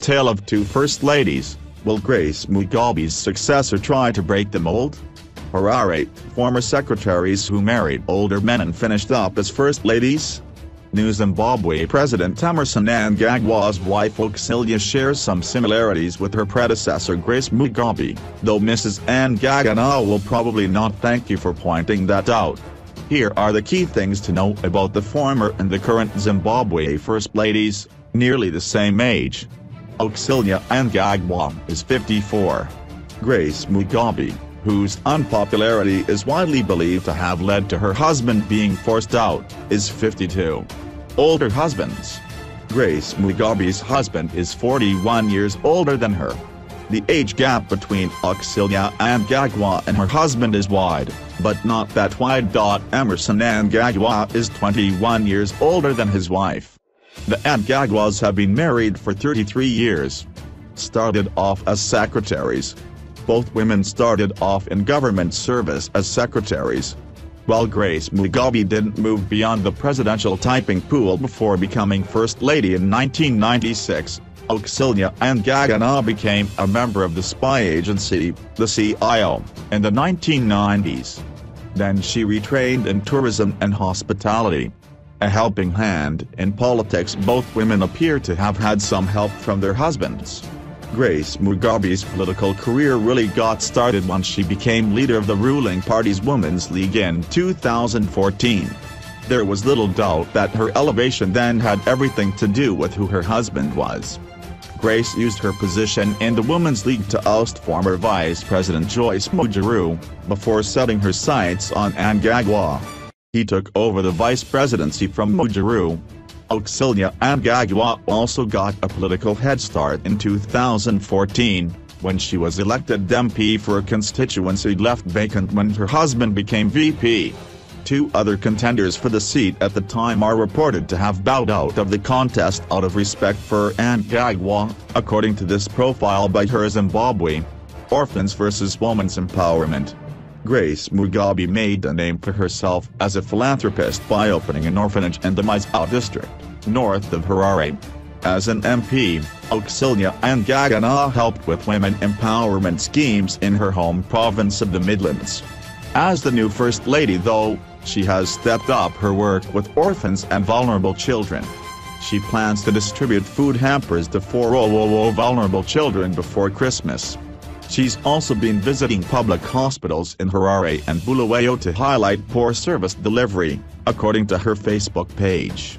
tale of two first ladies. Will Grace Mugabe's successor try to break the mold? Harare, former secretaries who married older men and finished up as first ladies? New Zimbabwe President Emmerson Mnangagwa's wife Auxilia shares some similarities with her predecessor Grace Mugabe, though Mrs. Mnangagwa will probably not thank you for pointing that out. Here are the key things to know about the former and the current Zimbabwe First Ladies, nearly the same age. Auxilia Mnangagwa is 54. Grace Mugabe, whose unpopularity is widely believed to have led to her husband being forced out, is 52. Older husbands. Grace Mugabe's husband is 41 years older than her. The age gap between Auxilia Mnangagwa and her husband is wide, but not that wide. Emmerson Mnangagwa is 21 years older than his wife. The Mnangagwas have been married for 33 years. Started off as secretaries. Both women started off in government service as secretaries. While Grace Mugabe didn't move beyond the presidential typing pool before becoming First Lady in 1996, Auxilia Mnangagwa became a member of the spy agency, the CIA, in the 1990s. Then she retrained in tourism and hospitality. A helping hand in politics. Both women appear to have had some help from their husbands. Grace Mugabe's political career really got started once she became leader of the ruling party's Women's League in 2014. There was little doubt that her elevation then had everything to do with who her husband was. Grace used her position in the Women's League to oust former Vice President Joyce Mujiru, before setting her sights on Mnangagwa. He took over the vice presidency from Mujiru. Auxilia Mnangagwa also got a political head start in 2014, when she was elected MP for a constituency left vacant when her husband became VP. Two other contenders for the seat at the time are reported to have bowed out of the contest out of respect for Mnangagwa, according to this profile by Her Zimbabwe. Orphans vs. Women's Empowerment. Grace Mugabe made a name for herself as a philanthropist by opening an orphanage in the Mizau district, north of Harare. As an MP, Auxilia Mnangagwa helped with women empowerment schemes in her home province of the Midlands. As the new First Lady though, she has stepped up her work with orphans and vulnerable children. She plans to distribute food hampers to 400 vulnerable children before Christmas. She's also been visiting public hospitals in Harare and Bulawayo to highlight poor service delivery, according to her Facebook page.